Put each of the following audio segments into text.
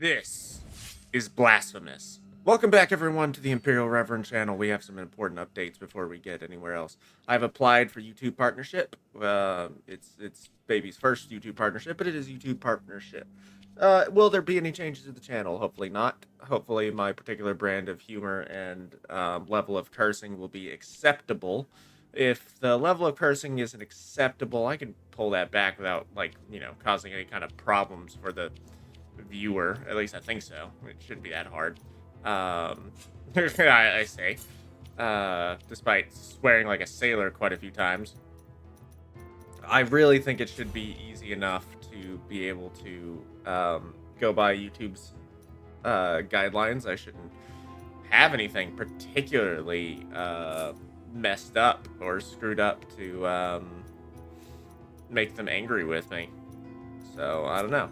This is Blasphemous. Welcome back, everyone, to the Imperial Reverend channel. We have some important updates before we get anywhere else. I've applied for YouTube partnership. It's baby's first YouTube partnership, but it is YouTube partnership. Will there be any changes to the channel? Hopefully not. Hopefully my particular brand of humor and level of cursing will be acceptable. If the level of cursing isn't acceptable, I can pull that back without, causing any kind of problems for the viewer. At least I think so. It shouldn't be that hard. I say. Despite swearing like a sailor quite a few times. I really think it should be easy enough to be able to go by YouTube's guidelines. I shouldn't have anything particularly messed up or screwed up to make them angry with me. So, I don't know.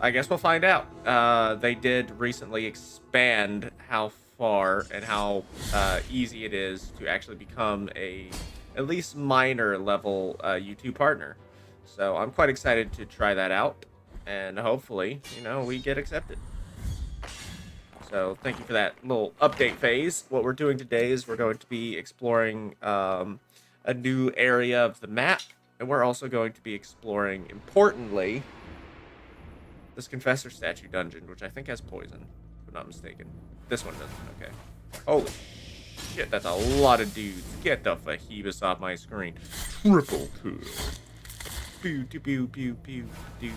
I guess we'll find out. They did recently expand how far and how easy it is to actually become a at least minor level YouTube partner. So I'm quite excited to try that out, and hopefully, we get accepted. So thank you for that little update phase. What we're doing today is we're going to be exploring a new area of the map, and we're also going to be exploring, importantly, this Confessor statue dungeon, which I think has poison, if I'm not mistaken. This one doesn't. Okay. Holy shit, that's a lot of dudes. Get the fajibus off my screen. Triple kill. Pew, pew, pew, pew, pew, pew,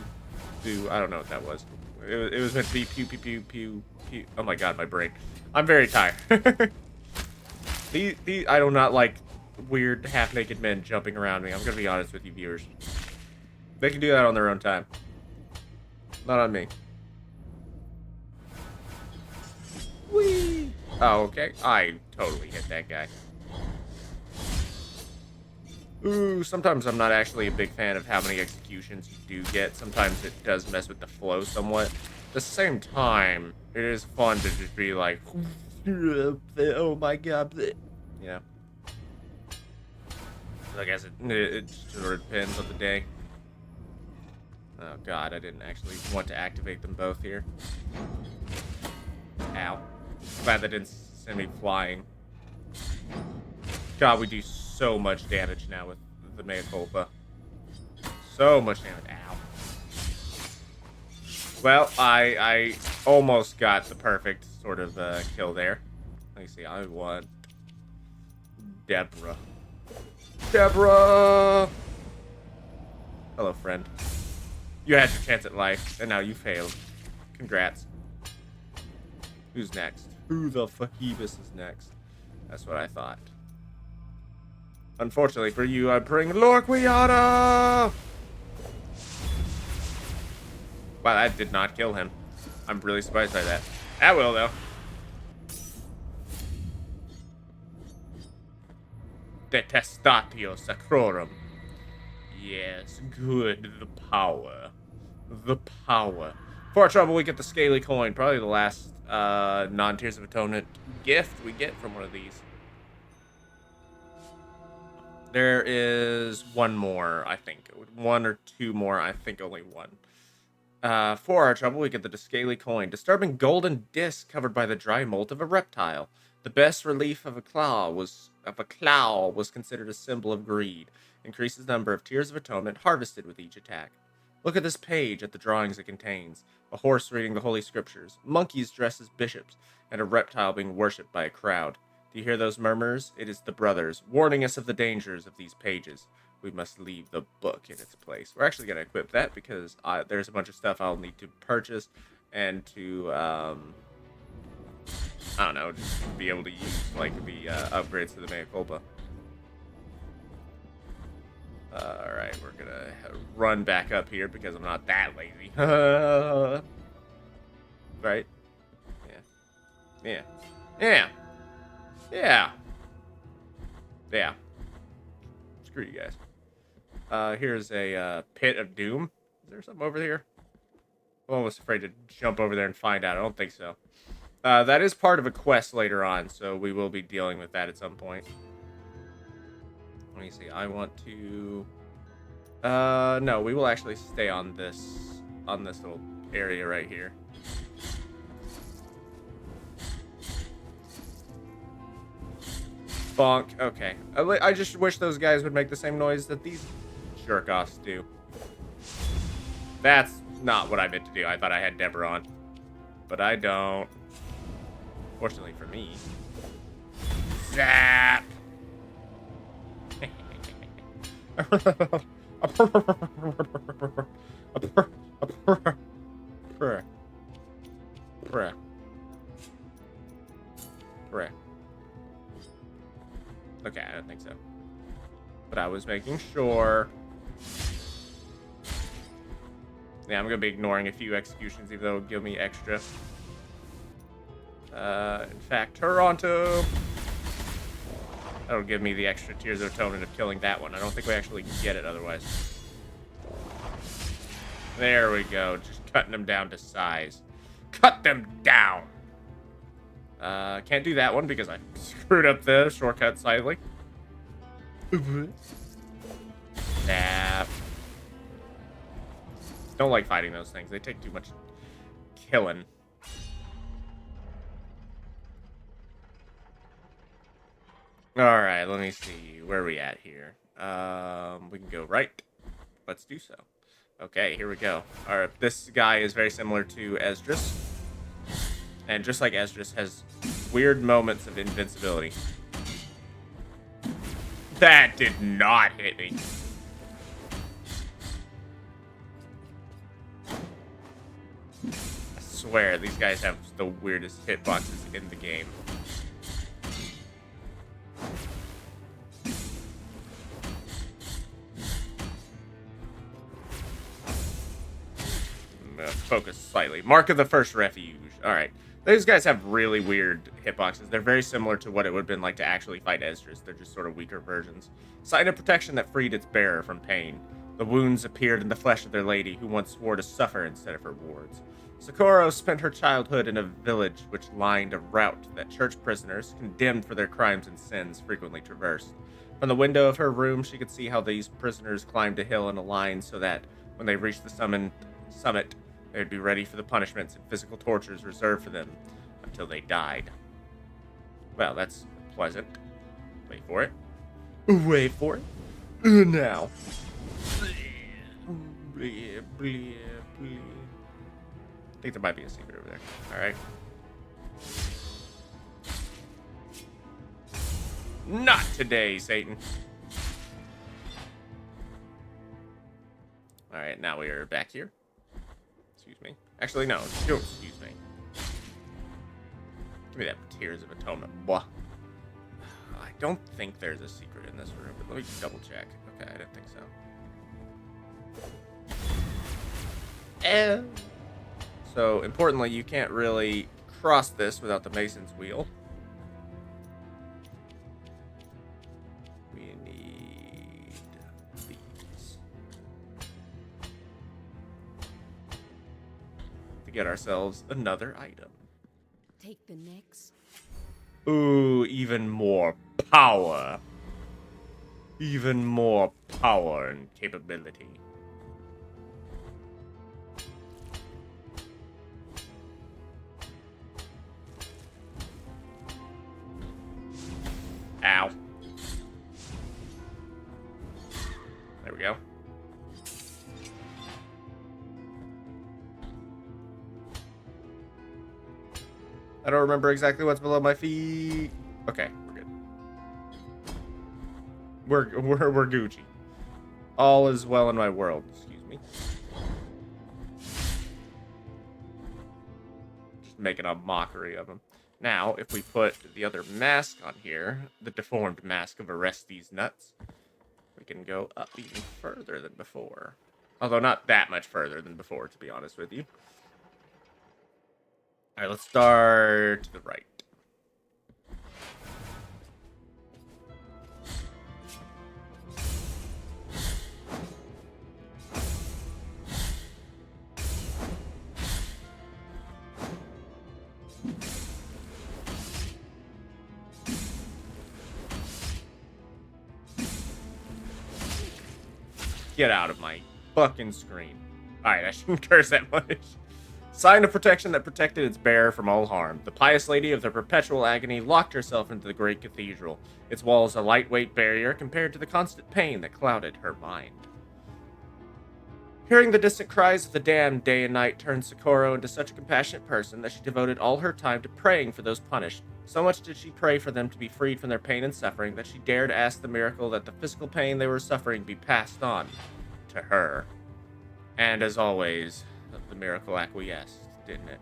pew. I don't know what that was. It was meant to be pew, pew, pew, pew, pew. Oh my god, my brain. I'm very tired. I do not like weird half-naked men jumping around me. I'm gonna be honest with you, viewers. They can do that on their own time. Not on me. Whee! Oh, okay. I totally hit that guy. Ooh, sometimes I'm not actually a big fan of how many executions you do get. Sometimes it does mess with the flow somewhat. At the same time, it is fun to just be like, oh my god. You know? I guess it sort of depends on the day. Oh god, I didn't actually want to activate them both here. Ow. Glad that didn't send me flying. God, we do so much damage now with the mea culpa. So much damage. Ow. Well, I almost got the perfect sort of kill there. Let me see, I want Deborah. Deborah! Hello, friend. You had your chance at life, and now you failed. Congrats. Who's next? Who the fajibus is next? That's what I thought. Unfortunately for you, I bring Lorquiana! Wow, that did not kill him. I'm really surprised by that. That will, though. Detestatio sacrorum. Yes, good. The power. The power. For our trouble, we get the scaly coin. Probably the last non-Tears of Atonement gift we get from one of these. There is one more, I think. One or two more. I think only one. For our trouble, we get the scaly coin. Disturbing golden disc covered by the dry molt of a reptile. The best relief of a claw was considered a symbol of greed. Increases the number of Tears of Atonement harvested with each attack. Look at this page at the drawings it contains. A horse reading the Holy Scriptures, monkeys dressed as bishops, and a reptile being worshipped by a crowd. Do you hear those murmurs? It is the brothers, warning us of the dangers of these pages. We must leave the book in its place. We're actually going to equip that because there's a bunch of stuff I'll need to purchase and to, I don't know, just be able to use, like, the upgrades to the mea culpa. Alright, we're gonna run back up here because I'm not that lazy. Right? Yeah. Yeah. Yeah. Yeah. Yeah. Screw you guys. Here's a pit of doom. Is there something over here? I'm almost afraid to jump over there and find out. I don't think so. That is part of a quest later on, so we will be dealing with that at some point. Let me see. I want to... no, we will actually stay on this little area right here. Bonk. Okay. I just wish those guys would make the same noise that these jerk-offs do. That's not what I meant to do. I thought I had Deborah on. But I don't. Fortunately for me. Zap! Okay, I don't think so. But I was making sure. Yeah, I'm gonna be ignoring a few executions, even though it'll give me extra. In fact, Toronto. That'll give me the extra Tears of Atonement of killing that one. I don't think we actually get it otherwise. There we go. Just cutting them down to size. Cut them down! Can't do that one because I screwed up the shortcut slightly. Snap. Don't like fighting those things. They take too much killing. Alright, let me see. Where are we at here? We can go right. Let's do so. Okay, here we go. Alright, this guy is very similar to Esdras. And just like Esdras, has weird moments of invincibility. That did not hit me. I swear, these guys have the weirdest hitboxes in the game. Focus slightly. Mark of the First Refuge. Alright. These guys have really weird hitboxes. They're very similar to what it would have been like to actually fight Esdras. They're just sort of weaker versions. Sign of protection that freed its bearer from pain. The wounds appeared in the flesh of their lady, who once swore to suffer instead of her wards. Socorro spent her childhood in a village which lined a route that church prisoners, condemned for their crimes and sins, frequently traversed. From the window of her room, she could see how these prisoners climbed a hill in a line so that, when they reached the summit, they would be ready for the punishments and physical tortures reserved for them until they died. Well, that's pleasant. Wait for it. Wait for it. Now. I think there might be a secret over there. Alright. Not today, Satan. Alright, now we are back here. Excuse me. Actually, no. Don't excuse me. Give me that Tears of Atonement. Blah. I don't think there's a secret in this room, but let me double check. Okay, I didn't think so. So, importantly, you can't really cross this without the Mason's Wheel. We need these to get ourselves another item. Take the next. Ooh, even more power. Even more power and capability. Ow. There we go. I don't remember exactly what's below my feet. Okay, we're good. We're Gucci. All is well in my world. Excuse me. Just making a mockery of him. Now, if we put the other mask on here, the deformed mask of Arrest These Nuts, we can go up even further than before. Although not that much further than before, to be honest with you. Alright, let's start to the right. Get out of my fucking screen. Alright, I shouldn't curse that much. Sign of protection that protected its bearer from all harm. The pious lady of the perpetual agony locked herself into the great cathedral, its walls a lightweight barrier compared to the constant pain that clouded her mind. Hearing the distant cries of the damned day and night turned Socorro into such a compassionate person that she devoted all her time to praying for those punished. So much did she pray for them to be freed from their pain and suffering that she dared ask the miracle that the physical pain they were suffering be passed on to her. And as always, the miracle acquiesced, didn't it?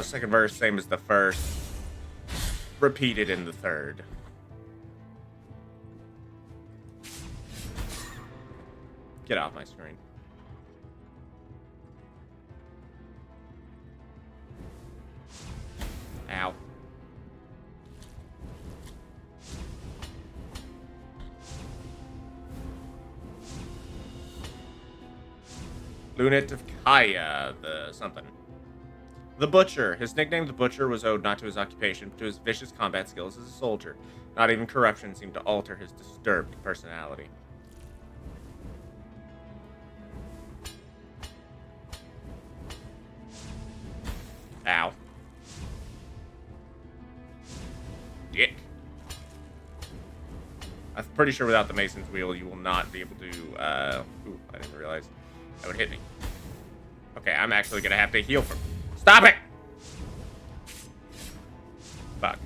Second verse, same as the first. Repeated in the third. Get off my screen. Ow. Lunate of Kaya, the something. The Butcher. His nickname, the Butcher, was owed not to his occupation, but to his vicious combat skills as a soldier. Not even corruption seemed to alter his disturbed personality. Ow. Dick. I'm pretty sure without the Mason's Wheel, you will not be able to, ooh, I didn't realize that would hit me. Okay, I'm actually gonna have to heal from... Stop it! Fuck.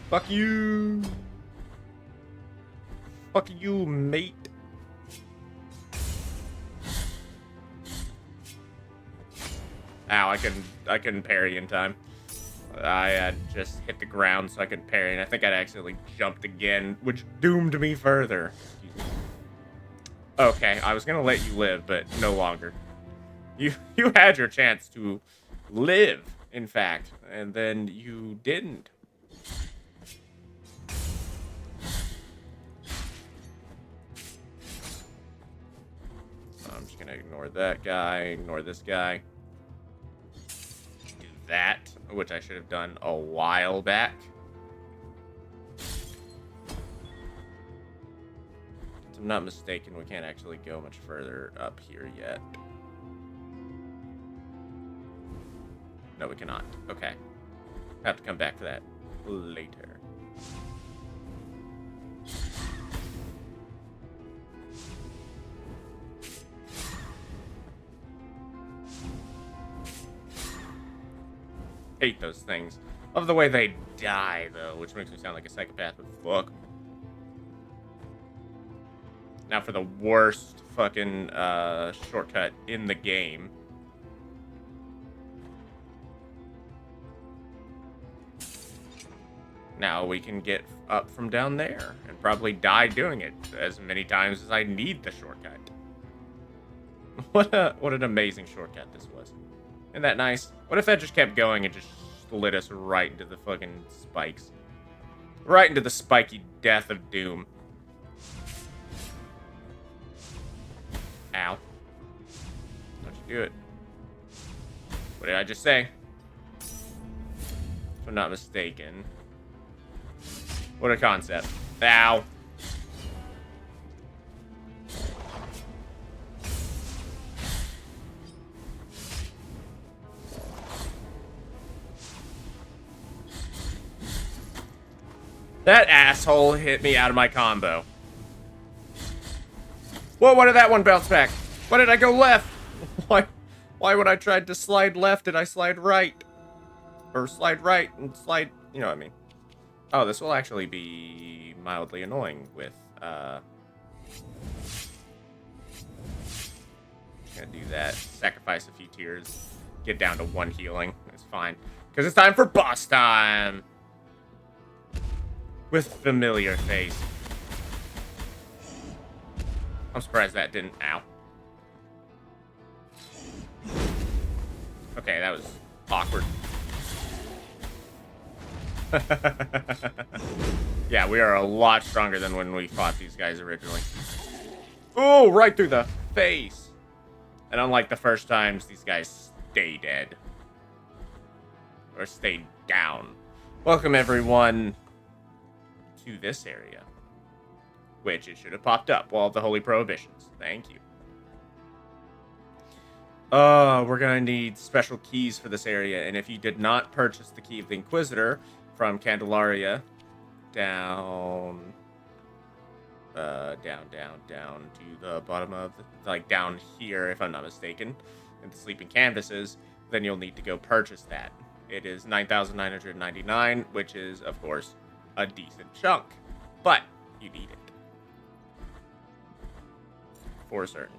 Fuck you! Fuck you, mate. Ow, I couldn't parry in time. I just hit the ground so I could parry, and I think I'd accidentally jumped again, which doomed me further. Okay, I was gonna let you live, but no longer. You had your chance to live, in fact, and then you didn't. I'm just gonna ignore that guy, ignore this guy. Do that, which I should have done a while back. If I'm not mistaken, we can't actually go much further up here yet. No, we cannot. Okay. I have to come back for that later. Hate those things. Love the way they die, though, which makes me sound like a psychopath, but fuck. Now for the worst fucking shortcut in the game. Now we can get up from down there and probably die doing it as many times as I need the shortcut. What an amazing shortcut this was. Isn't that nice? What if that just kept going and just slid us right into the fucking spikes? Right into the spiky death of doom. Ow. Don't you do it. What did I just say? If I'm not mistaken. What a concept. Ow. That asshole hit me out of my combo. Whoa, why did that one bounce back? Why did I go left? Why when I tried to slide left did I slide right? Or slide right and slide, you know what I mean. Oh, this will actually be mildly annoying with, gonna do that. Sacrifice a few tears. Get down to 1 healing. It's fine. Because it's time for boss time! With familiar face. I'm surprised that didn't... Ow. Okay, that was awkward. Yeah, we are a lot stronger than when we fought these guys originally. Oh, right through the face. And unlike the first times, these guys stay dead. Or stay down. Welcome, everyone, to this area. Which it should have popped up. Wall of the Holy Prohibitions. Thank you. We're gonna need special keys for this area, and if you did not purchase the Key of the Inquisitor from Candelaria down to the bottom of, like, down here, if I'm not mistaken, in the Sleeping Canvases, then you'll need to go purchase that. It is 9,999, which is, of course, a decent chunk, but you need it. For certain.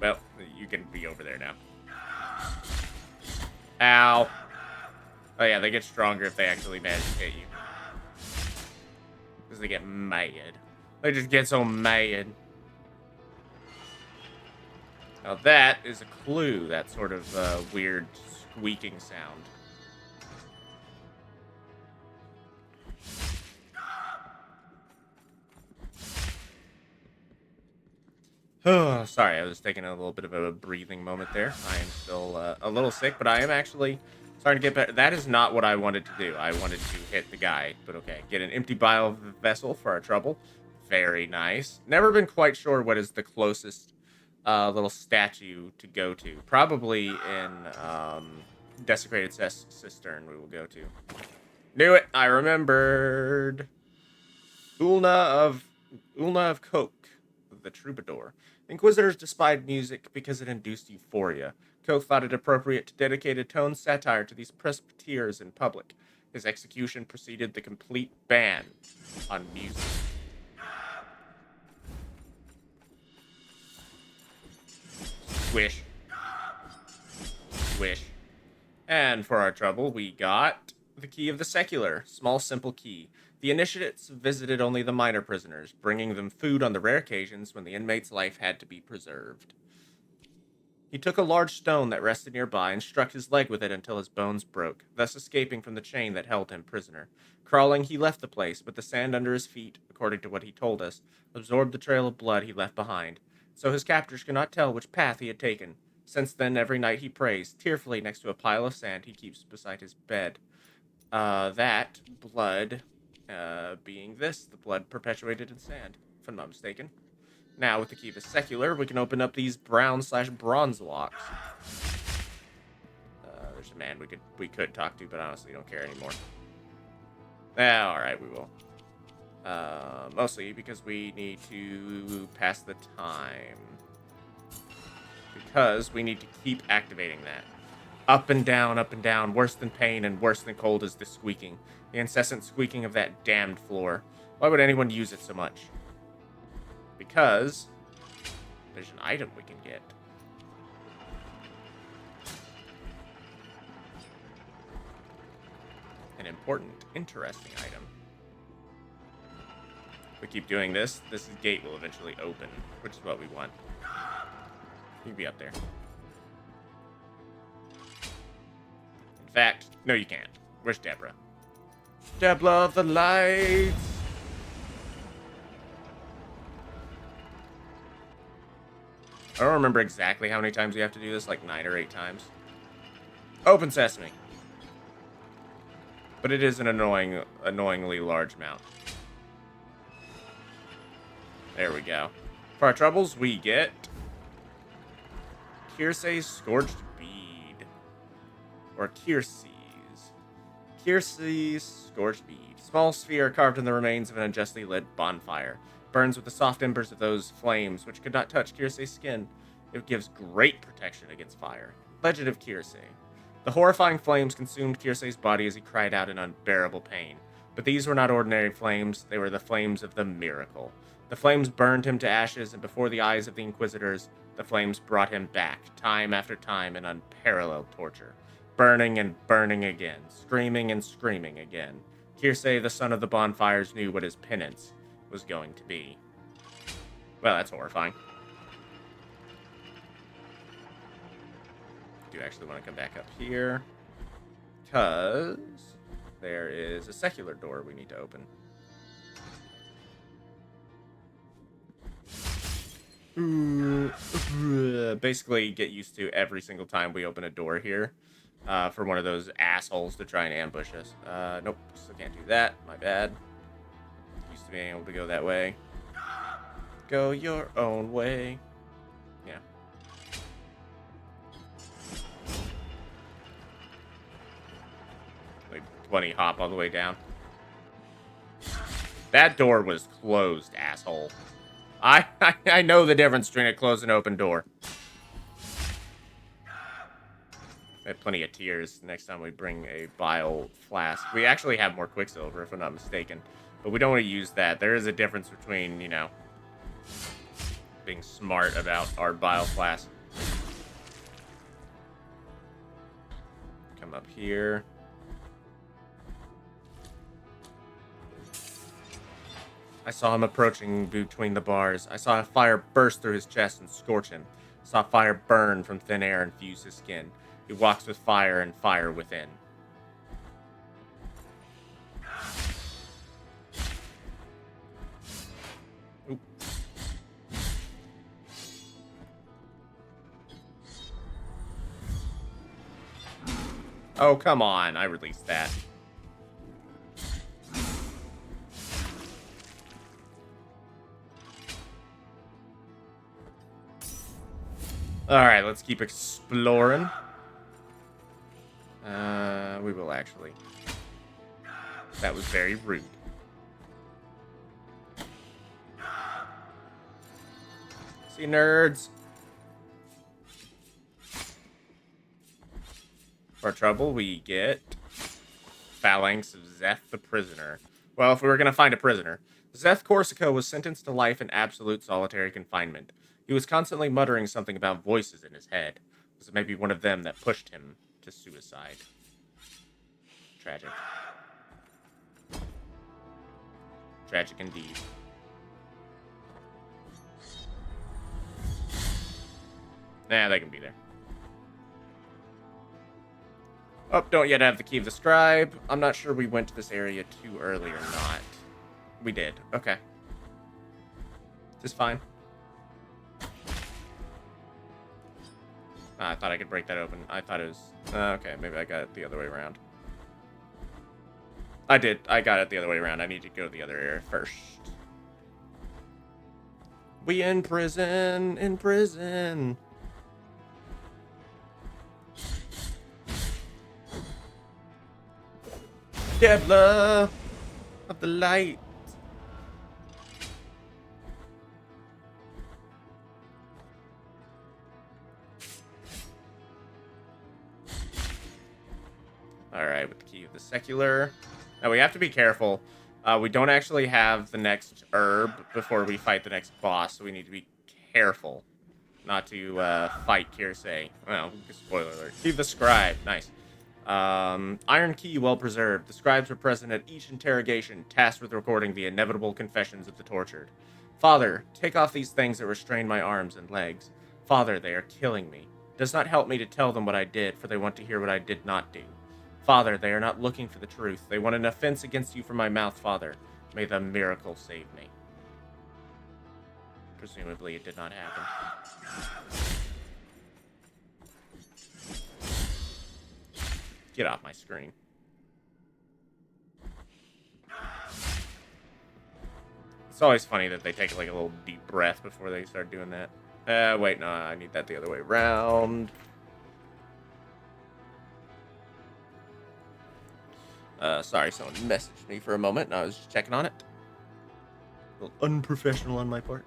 Well, you can be over there now. Ow. Oh yeah, they get stronger if they actually manage to hit you. Because they get mad. They just get so mad. Now that is a clue, that sort of weird squeaking sound. Oh, sorry, I was taking a little bit of a breathing moment there. I am still a little sick, but I am actually starting to get better. That is not what I wanted to do. I wanted to hit the guy, but okay. Get an empty bile vessel for our trouble. Very nice. Never been quite sure what is the closest little statue to go to. Probably in Desecrated Cistern we will go to. Knew it! I remembered. Ulna of Coke, the Troubadour. Inquisitors despised music because it induced euphoria. Koch thought it appropriate to dedicate a toned satire to these presbyters in public. His execution preceded the complete ban on music. Swish. Swish. And for our trouble, we got the Key of the Secular. Small, simple key. The initiates visited only the minor prisoners, bringing them food on the rare occasions when the inmate's life had to be preserved. He took a large stone that rested nearby and struck his leg with it until his bones broke, thus escaping from the chain that held him prisoner. Crawling, he left the place, but the sand under his feet, according to what he told us, absorbed the trail of blood he left behind, so his captors could not tell which path he had taken. Since then, every night he prays, tearfully next to a pile of sand he keeps beside his bed. That blood... being this, the blood perpetuated in sand, if I'm not mistaken. Now, with the Key of the Secular, we can open up these brown/bronze locks. There's a man we could talk to, but honestly don't care anymore. Alright, we will. Mostly because we need to pass the time. Because we need to keep activating that. Up and down, worse than pain and worse than cold is the squeaking. The incessant squeaking of that damned floor. Why would anyone use it so much? Because there's an item we can get. An important, interesting item. If we keep doing this, this gate will eventually open, which is what we want. You can be up there. In fact, no you can't. Where's Deborah? Deborah of the lights! I don't remember exactly how many times we have to do this, like 9 or 8 times. Open sesame. But it is an annoyingly large amount. There we go. For our troubles, we get Quirce's Scorched Bead. Or Quirce's. Quirce's Scorched Bead. Small sphere carved in the remains of an unjustly lit bonfire. Burns with the soft embers of those flames, which could not touch Quirce's skin. It gives great protection against fire. Legend of Quirce. The horrifying flames consumed Quirce's body as he cried out in unbearable pain. But these were not ordinary flames, they were the flames of the miracle. The flames burned him to ashes, and before the eyes of the Inquisitors, the flames brought him back, time after time, in unparalleled torture. Burning and burning again, screaming and screaming again. Quirce, the son of the bonfires, knew what his penance was going to be. Well, that's horrifying. I do actually want to come back up here, because there is a secular door we need to open. Basically, get used to every single time we open a door here. for one of those assholes to try and ambush us. Nope, still can't do that. My bad. Used to being able to go that way. Go your own way. Yeah. Like 20 hop all the way down. That door was closed, asshole. I know the difference between a closed and open door. I have plenty of tears next time we bring a bile flask. We actually have more Quicksilver, if I'm not mistaken. But we don't want to use that. There is a difference between, you know, being smart about our bile flask. Come up here. I saw him approaching between the bars. I saw a fire burst through his chest and scorch him. I saw fire burn from thin air and fuse his skin. He walks with fire and fire within. Oop. Oh, come on. I released that. Alright, let's keep exploring. We will actually. That was very rude. See, nerds. For trouble, we get Phalanx of Zeth the Prisoner. Well, if we were going to find a prisoner. Zeth Corsica was sentenced to life in absolute solitary confinement. He was constantly muttering something about voices in his head. Was it maybe one of them that pushed him to suicide? Tragic. Tragic indeed. Nah, they can be there. Oh, don't yet have the key of the Scribe. I'm not sure we went to this area too early or not. We did. Okay. This is fine. I thought I could break that open. I thought it was... okay, maybe I got it the other way around. I did. I got it the other way around. I need to go to the other area first. We in prison. In prison. Templar of the light. Alright, with the key of the secular. Now we have to be careful. We don't actually have the next herb before we fight the next boss, so we need to be careful not to fight Quirce. Well, spoiler alert. Key of the Scribe. Nice. Iron key well preserved. The scribes were present at each interrogation, tasked with recording the inevitable confessions of the tortured. Father, take off these things that restrain my arms and legs. Father, they are killing me. It does not help me to tell them what I did, for they want to hear what I did not do. Father, they are not looking for the truth. They want an offense against you from my mouth, Father. May the miracle save me. Presumably it did not happen. Get off my screen. It's always funny that they take like a little deep breath before they start doing that. Wait, no, I need that the other way around. Sorry, someone messaged me for a moment, and I was just checking on it. A little unprofessional on my part.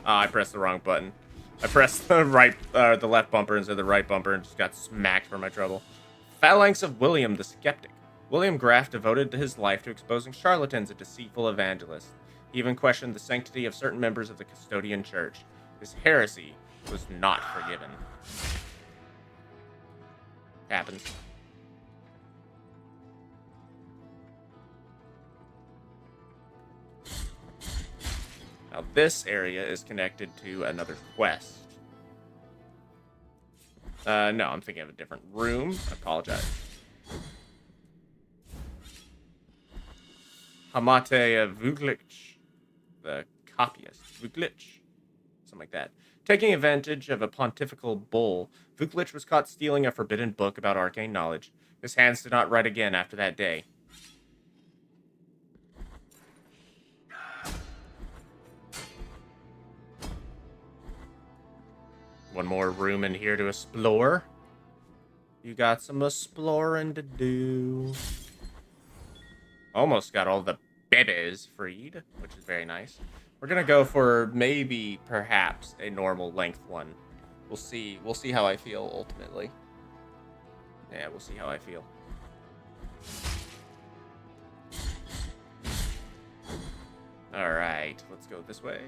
I pressed the wrong button. I pressed the left bumper instead of the right bumper and just got smacked for my trouble. Phalanx of William the Skeptic. William Graff devoted his life to exposing charlatans and deceitful evangelists. He even questioned the sanctity of certain members of the Custodian Church. His heresy was not forgiven. Happens. Now this area is connected to another quest. No, I'm thinking of a different room. I apologize. Hamate Vuglich, the copyist. Vuglich? Something like that. Taking advantage of a pontifical bull, Vuklich was caught stealing a forbidden book about arcane knowledge. His hands did not write again after that day. One more room in here to explore. You got some exploring to do. Almost got all the babies freed, which is very nice. We're gonna go for maybe, perhaps, a normal length one. We'll see. We'll see how I feel ultimately. Yeah, we'll see how I feel. All right, let's go this way.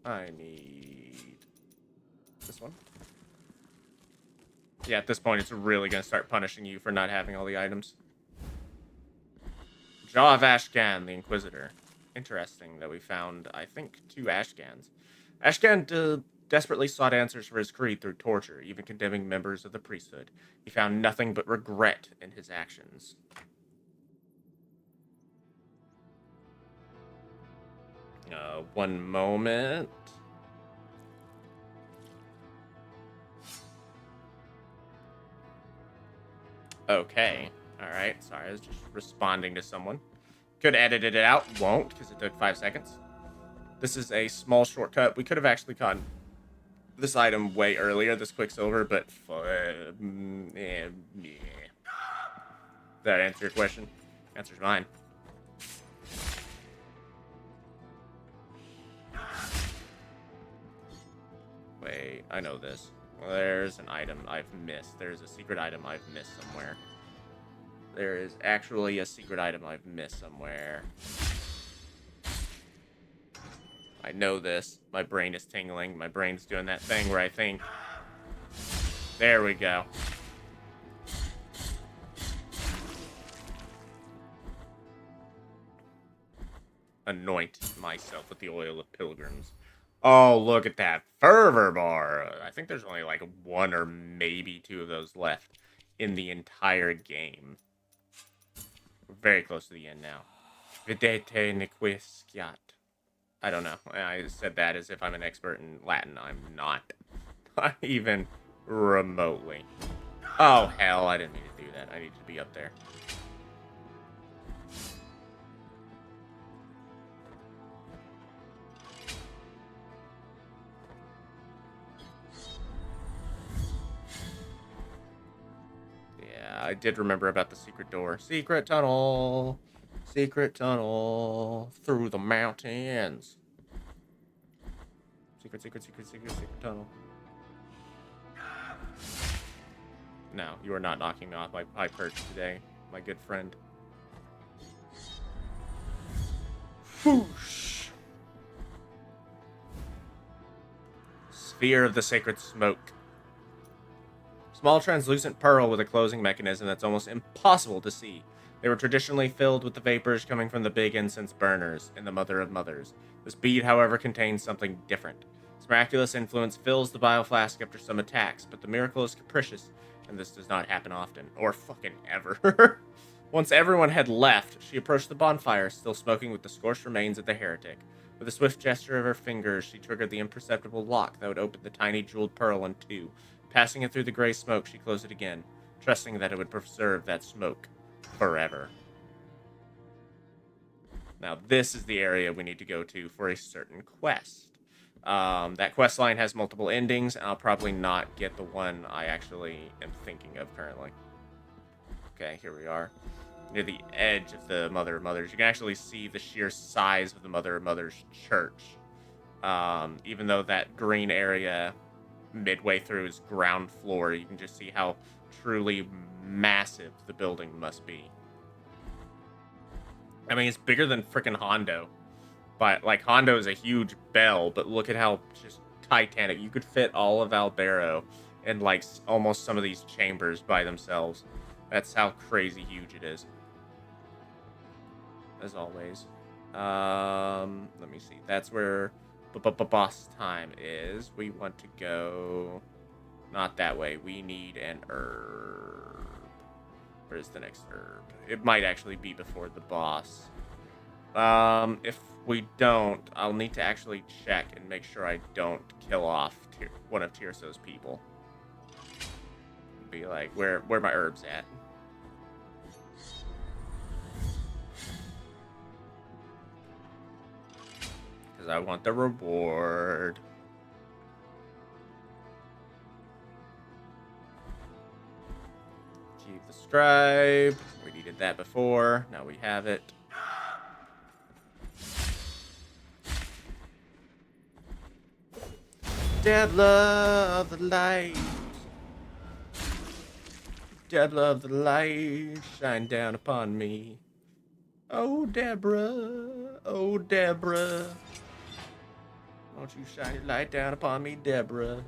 I need this one. Yeah, at this point, it's really going to start punishing you for not having all the items. Jaw of Ashcan, the Inquisitor. Interesting that we found, I think, 2 Ashcans. Ashcan desperately sought answers for his creed through torture, even condemning members of the priesthood. He found nothing but regret in his actions. One moment. Okay. Alright, sorry, I was just responding to someone. Could edit it out, won't, because it took 5 seconds. This is a small shortcut. We could have actually gotten this item way earlier, this Quicksilver, but... yeah. Does that answer your question? Answers mine. Wait, I know this. There's an item I've missed. There's a secret item I've missed somewhere. There is actually a secret item I've missed somewhere. I know this. My brain is tingling. My brain's doing that thing where I think... There we go. Anoint myself with the oil of pilgrims. Oh, look at that fervor bar. I think there's only like 1 or maybe 2 of those left in the entire game. We're very close to the end now. Videte nequisciat. I don't know. I said that as if I'm an expert in Latin. I'm not. Not even remotely. Oh, hell. I didn't mean to do that. I need to be up there. I did remember about the secret door. Secret tunnel. Secret tunnel. Through the mountains. Secret tunnel. No, you are not knocking me off my high perch today, my good friend. Whoosh. Sphere of the sacred smoke. Small translucent pearl with a closing mechanism that's almost impossible to see. They were traditionally filled with the vapors coming from the big incense burners in the Mother of Mothers. This bead, however, contains something different. Its miraculous influence fills the bioflask after some attacks, but the miracle is capricious, and this does not happen often. Or fucking ever. Once everyone had left, she approached the bonfire, still smoking with the scorched remains of the heretic. With a swift gesture of her fingers, she triggered the imperceptible lock that would open the tiny jeweled pearl in 2. Passing it through the gray smoke, she closed it again, trusting that it would preserve that smoke forever. Now, this is the area we need to go to for a certain quest. That quest line has multiple endings, and I'll probably not get the one I actually am thinking of currently. Okay, here we are. Near the edge of the Mother of Mothers. You can actually see the sheer size of the Mother of Mothers church. Even though that green area midway through is ground floor, you can just see how truly massive the building must be. I mean, it's bigger than frickin' Hondo. But, like, Hondo is a huge bell, but look at how just titanic. You could fit all of Albero in, like, almost some of these chambers by themselves. That's how crazy huge it is. As always. Let me see. That's where boss time is. We want to go not that way. We need an herb. Where's the next herb? It might actually be before the boss. If we don't, I'll need to actually check and make sure I don't kill off one of Tirso's people. Be like, where my herbs at? Because I want the reward. Keep the Scribe. We needed that before. Now we have it. Deborah of the light. Deborah of the light. Shine down upon me. Oh, Deborah. Oh, Deborah. Won't you shine your light down upon me, Deborah?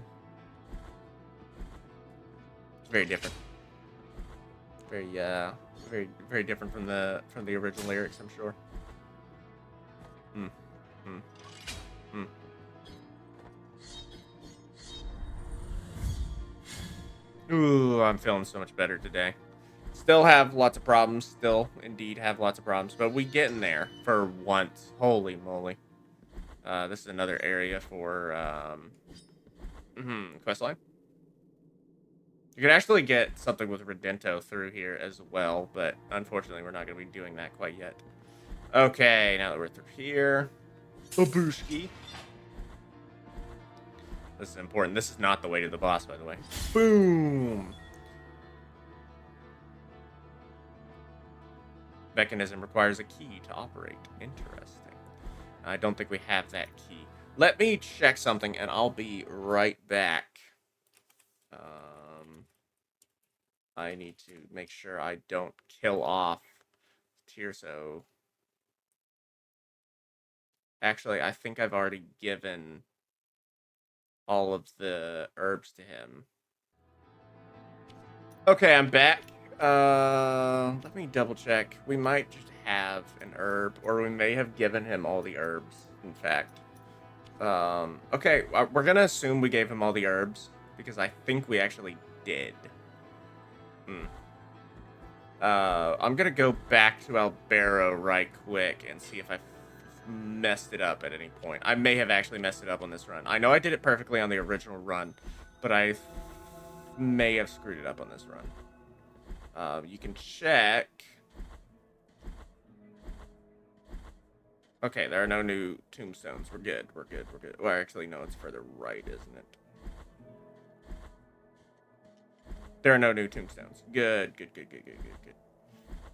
It's very different. Very, very different from the original lyrics, I'm sure. Hmm. Hmm. Hmm. Ooh, I'm feeling so much better today. Still have lots of problems. Still, indeed, have lots of problems. But we getting there for once. Holy moly. This is another area for questline. You could actually get something with Redento through here as well, but unfortunately, we're not going to be doing that quite yet. Okay, now that we're through here, Babushki. This is important. This is not the way to the boss, by the way. Boom. Mechanism requires a key to operate. Interesting. I don't think we have that key. Let me check something, and I'll be right back. I need to make sure I don't kill off Tirso. Actually, I think I've already given all of the herbs to him. Okay, I'm back. Let me double check. We might just have an herb, or we may have given him all the herbs, in fact. Okay, we're gonna assume we gave him all the herbs, because I think we actually did. I'm gonna go back to Albero right quick and see if I messed it up at any point. I may have actually messed it up on this run. I know I did it perfectly on the original run, but I may have screwed it up on this run. You can check. Okay, there are no new tombstones. We're good. We're good. We're good. Well, actually, no, it's further right, isn't it? There are no new tombstones. Good, good, good, good, good, good, good.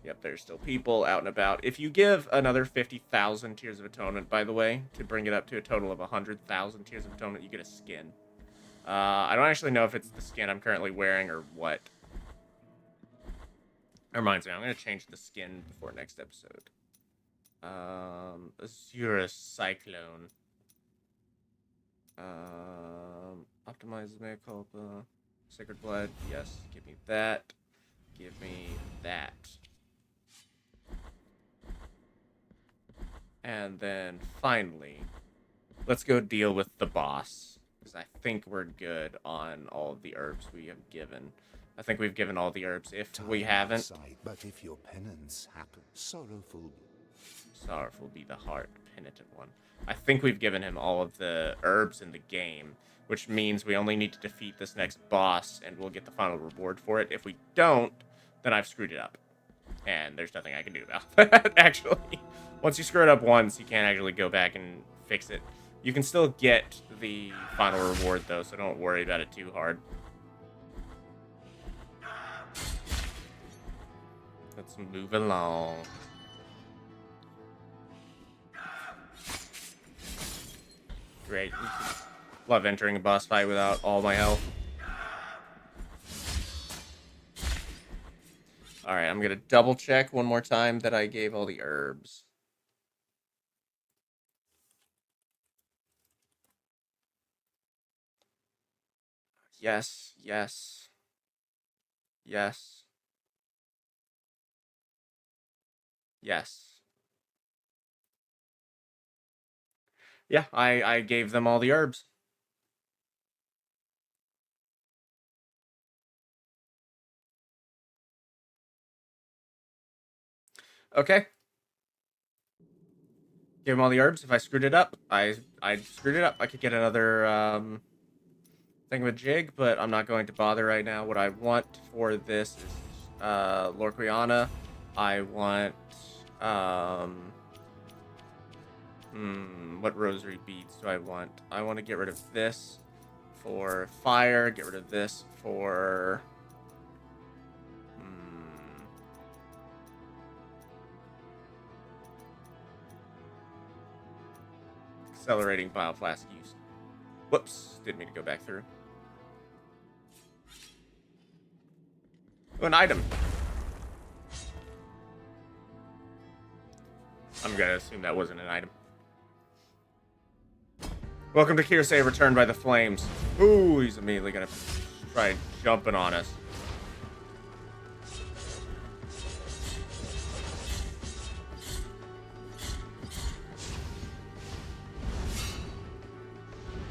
Yep, there's still people out and about. If you give another 50,000 Tears of Atonement, by the way, to bring it up to a total of 100,000 Tears of Atonement, you get a skin. I don't actually know if it's the skin I'm currently wearing or what. That reminds me, I'm going to change the skin before next episode. Azura Cyclone. Optimize Mea Culpa. Sacred Blood. Yes, give me that. Give me that. And then finally, let's go deal with the boss. Because I think we're good on all of the herbs we have given. I think we've given all the herbs. If we haven't... But if your penance happens, sorrowful be the heart, penitent one. I think we've given him all of the herbs in the game, which means we only need to defeat this next boss, and we'll get the final reward for it. If we don't, then I've screwed it up. And there's nothing I can do about that, actually. Once you screw it up once, you can't actually go back and fix it. You can still get the final reward, though, so don't worry about it too hard. Let's move along. Great. Love entering a boss fight without all my health. Alright, I'm gonna double check one more time that I gave all the herbs. Yes, yes. Yes. Yes. Yeah, I gave them all the herbs. Okay. Give him all the herbs. If I screwed it up, I screwed it up. I could get another thing of a jig, but I'm not going to bother right now. What I want for this is Lorquiana. I want what rosary beads do I want? I want to get rid of this for fire, get rid of this for accelerating bioflask use. Whoops, didn't mean to go back through. Oh, an item. I'm gonna assume that wasn't an item. Welcome to Quirce, returned by the flames. Ooh, he's immediately gonna try jumping on us.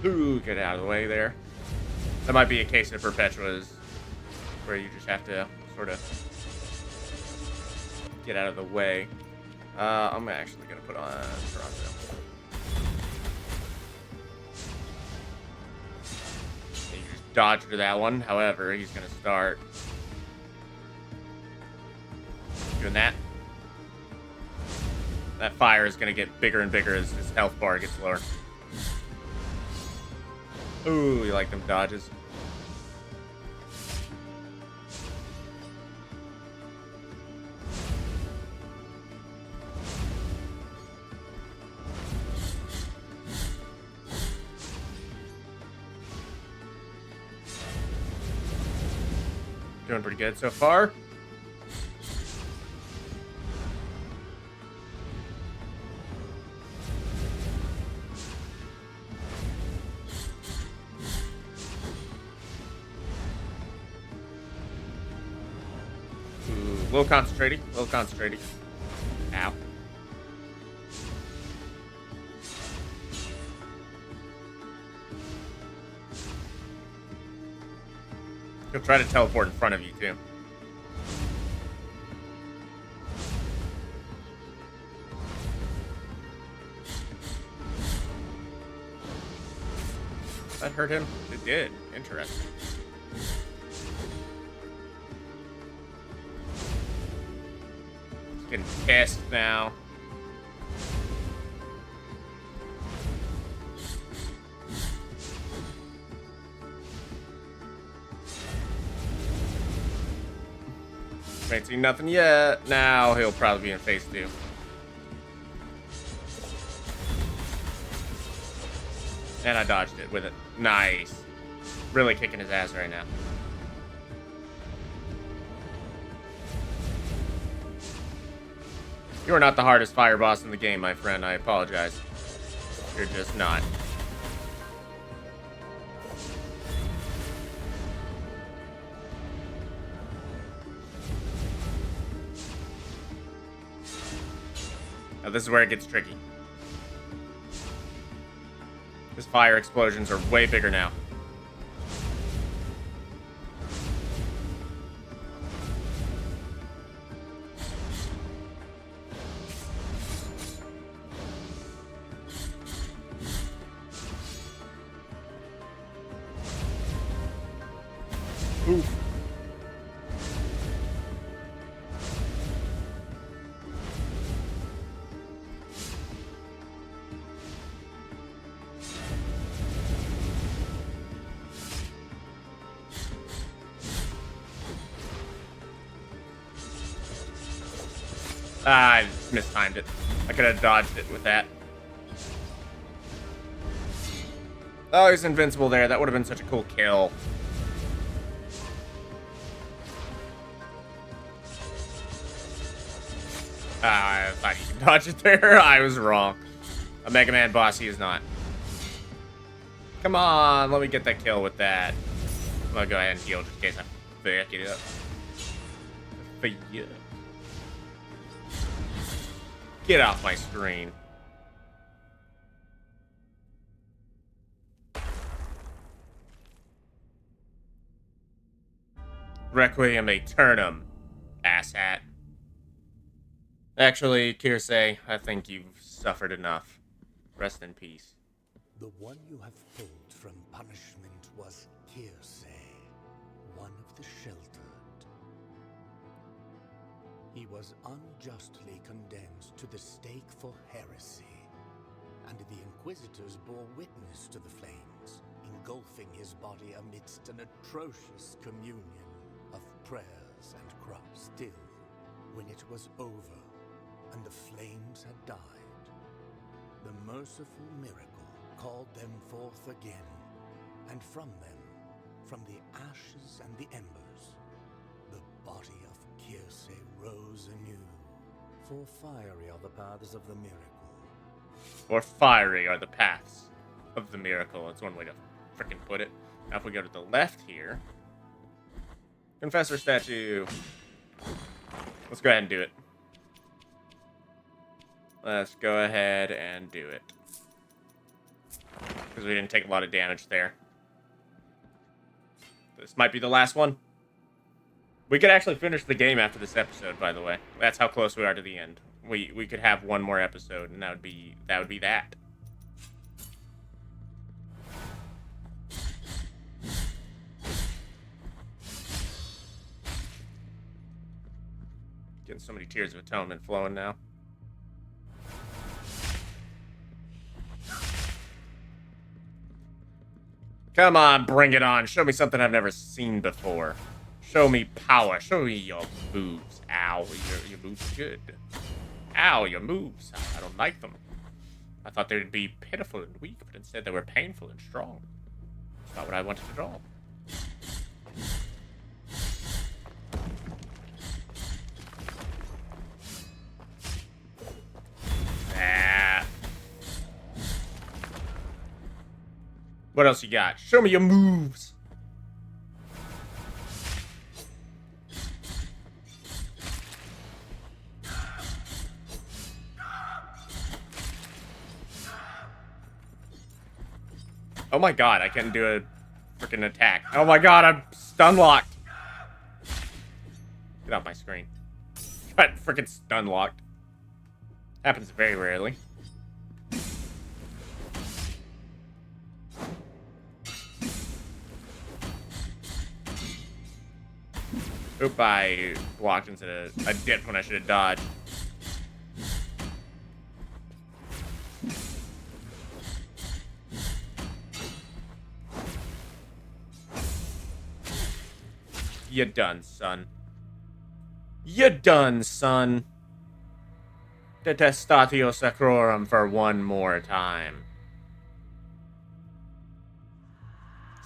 Ooh, get out of the way there. That might be a case of Perpetua's where you just have to sort of get out of the way. I'm actually gonna put on Toronto. You just dodged that one. However, he's gonna start doing that. That fire is gonna get bigger and bigger as his health bar gets lower. Ooh, you like them dodges. Doing pretty good so far. A little concentrating, a little concentrating. Ow. He'll try to teleport in front of you, too. That hurt him? It did. Interesting. Getting pissed now. Ain't seen nothing yet. Now he'll probably be in phase 2. And I dodged it with it. Nice. Really kicking his ass right now. You are not the hardest fire boss in the game, my friend. I apologize. You're just not. Now this is where it gets tricky. His fire explosions are way bigger now. Oof. I mistimed it. I could have dodged it with that. Oh, he's invincible there. That would have been such a cool kill. I thought he could dodge it there. I was wrong. A Mega Man boss, he is not. Come on, let me get that kill with that. I'm gonna go ahead and heal just in case I fuck it up. Yeah. Get off my screen. Requiem Aeternum, asshat. Actually, Quirce, I think you've suffered enough. Rest in peace. The one you have pulled from punishment was Quirce, one of the sheltered. He was unjustly condemned to the stake for heresy, and the Inquisitors bore witness to the flames, engulfing his body amidst an atrocious communion of prayers and cries. Still, when it was over, and the flames had died, the merciful miracle called them forth again, and from them, from the ashes and the embers, the body of Quirce rose anew. For fiery are the paths of the miracle. Or fiery are the paths of the miracle. That's one way to frickin' put it. Now if we go to the left here, Confessor statue. Let's go ahead and do it. Let's go ahead and do it. Because we didn't take a lot of damage there. This might be the last one. We could actually finish the game after this episode, by the way. That's how close we are to the end. We could have one more episode, and that would be that. Getting so many tears of atonement flowing now. Come on, bring it on. Show me something I've never seen before. Show me power. Show me your moves. Ow, your moves are good. Ow, your moves. I don't like them. I thought they'd be pitiful and weak, but instead they were painful and strong. That's not what I wanted at all. Ah. What else you got? Show me your moves. Oh my god, I can't do a freaking attack. Oh my god, I'm stun locked. Get off my screen. Got freaking stun locked. Happens very rarely. Oop, I blocked into a dip when I should have dodged. You done, son. You done, son. Detestatio sacrorum for one more time.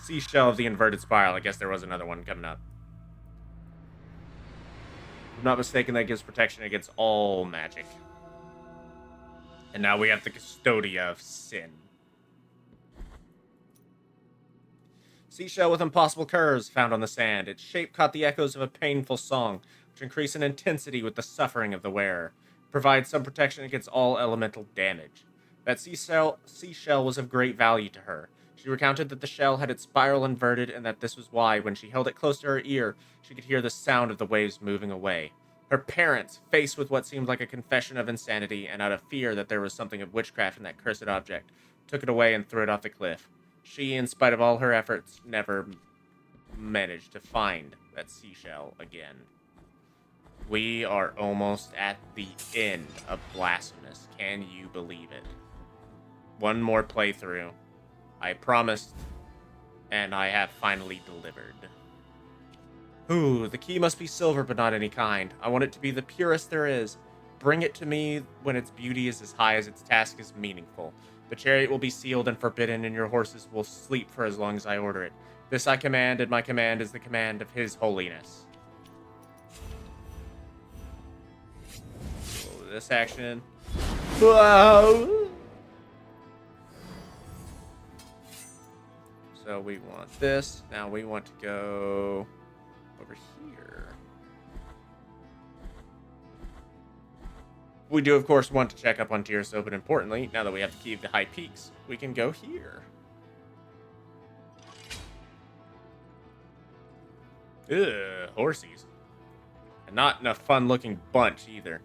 Seashell of the inverted spiral. I guess there was another one coming up. If I'm not mistaken, that gives protection against all magic. And now we have the Custodia of Sin. Seashell with impossible curves found on the sand. Its shape caught the echoes of a painful song, which increased in intensity with the suffering of the wearer. Provides some protection against all elemental damage. That seashell was of great value to her. She recounted that the shell had its spiral inverted, and that this was why, when she held it close to her ear, she could hear the sound of the waves moving away. Her parents, faced with what seemed like a confession of insanity, and out of fear that there was something of witchcraft in that cursed object, took it away and threw it off the cliff. She, in spite of all her efforts, never managed to find that seashell again. We are almost at the end of Blasphemous. Can you believe it? One more playthrough. I promised, and I have finally delivered. Ooh, the key must be silver, but not any kind. I want it to be the purest there is. Bring it to me when its beauty is as high as its task is meaningful. The chariot will be sealed and forbidden, and your horses will sleep for as long as I order it. This I command, and my command is the command of His Holiness. Oh, this action. Whoa! So we want this. Now we want to go over here. We do, of course, want to check up on Tirso, but importantly, now that we have the key of the high peaks, we can go here. Ugh, horsies. And not in a fun-looking bunch, either.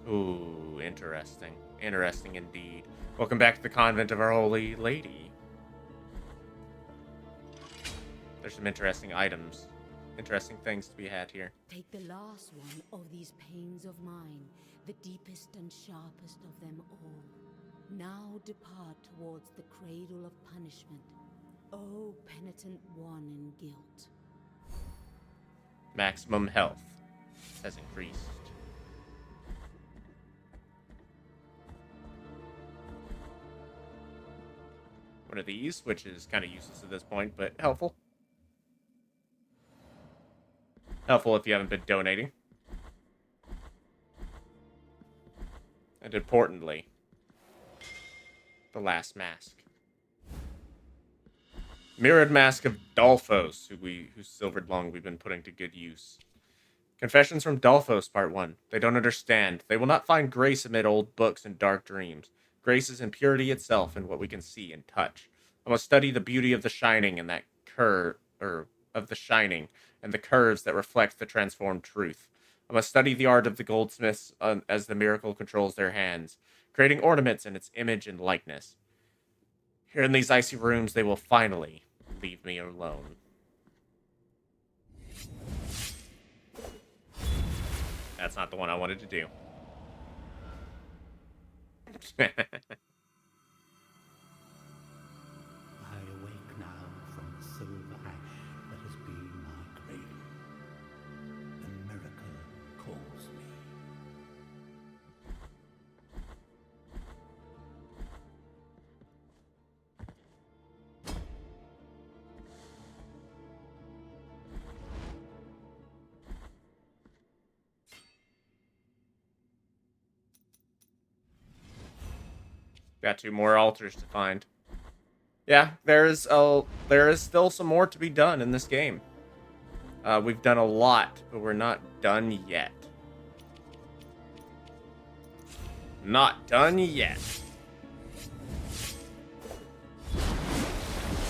Ooh, interesting. Interesting indeed. Welcome back to the convent of Our Holy Lady. There's some interesting items. Interesting things to be had here. Take the last one of these pains of mine, the deepest and sharpest of them all. Now depart towards the cradle of punishment, O penitent one in guilt. Maximum health has increased. One of these, which is kind of useless at this point, but helpful. Helpful if you haven't been donating. And importantly, the last mask. Mirrored Mask of Dolphos, whose silvered lung we've been putting to good use. Confessions from Dolphos, Part 1. They don't understand. They will not find grace amid old books and dark dreams. Grace is in purity itself in what we can see and touch. I must study the beauty of the shining and that of the shining and the curves that reflect the transformed truth. I must study the art of the goldsmiths as the miracle controls their hands, creating ornaments in its image and likeness. Here in these icy rooms, they will finally leave me alone. That's not the one I wanted to do. I awake now from the silver ash that has been my cradle. A miracle calls me. Got 2 more altars to find. Yeah, there is still some more to be done in this game. We've done a lot, but we're not done yet. Not done yet.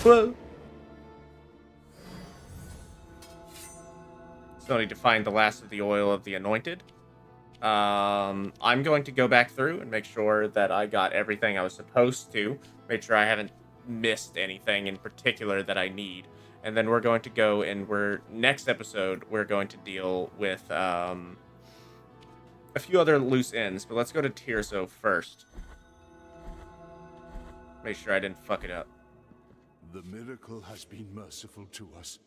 Whoa. Still need to find the last of the oil of the anointed. I'm going to go back through and make sure that I got everything I was supposed to. Make sure I haven't missed anything in particular that I need. And then we're going to go and next episode, we're going to deal with a few other loose ends. But let's go to Tirso first. Make sure I didn't fuck it up. The miracle has been merciful to us.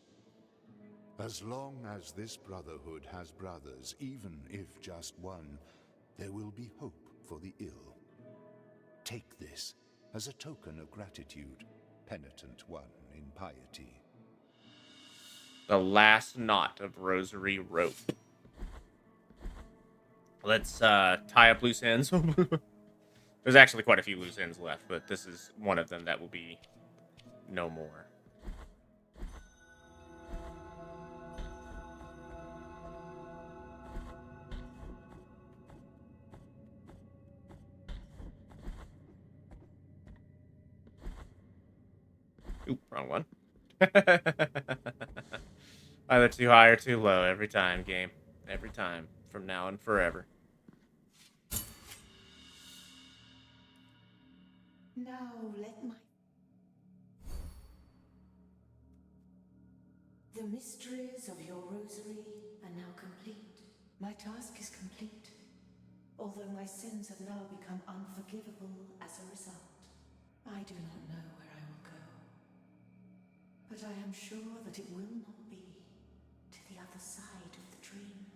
As long as this brotherhood has brothers, even if just one, there will be hope for the ill. Take this as a token of gratitude, penitent one in piety. The last knot of rosary rope. Let's tie up loose ends. There's actually quite a few loose ends left, but this is one of them that will be no more. Oop, wrong one. Either too high or too low every time, game. Every time. From now and forever. Now let my... The mysteries of your rosary are now complete. My task is complete, although my sins have now become unforgivable as a result. I do not know where I will go, but I am sure that it will not be to the other side of the dream.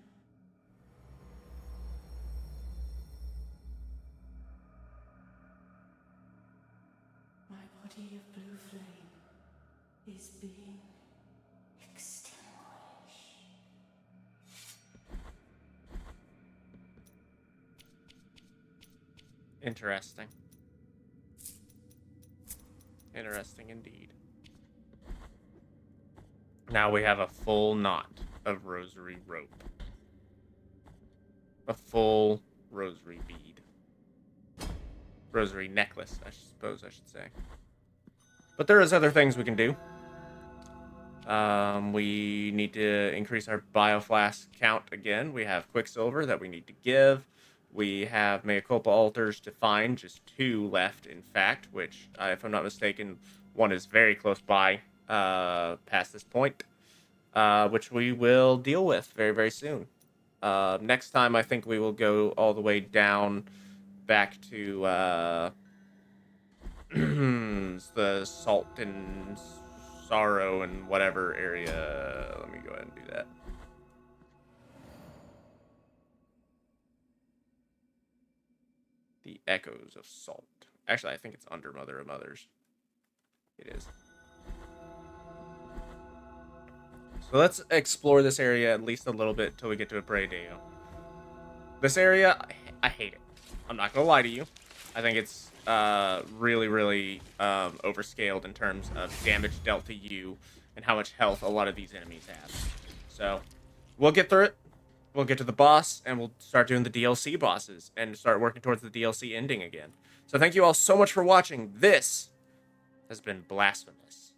My body of blue flame is being extinguished. Interesting. Interesting indeed. Now we have a full knot of rosary rope. A full rosary bead. Rosary necklace, I suppose I should say. But there is other things we can do. We need to increase our bioflask count again. We have Quicksilver that we need to give. We have Mea Culpa altars to find, just 2 left, in fact, which, if I'm not mistaken, one is very close by, past this point, which we will deal with very, very soon. Next time, I think we will go all the way down back to the Salt and Sorrow and whatever area. Let me go ahead and do that. The Echoes of Salt. Actually, I think it's under Mother of Mothers. It is. So let's explore this area at least a little bit until we get to Abradeo. This area, I hate it. I'm not gonna lie to you. I think it's really, really overscaled in terms of damage dealt to you and how much health a lot of these enemies have. So we'll get through it. We'll get to the boss, and we'll start doing the DLC bosses and start working towards the DLC ending again. So thank you all so much for watching. This has been Blasphemous.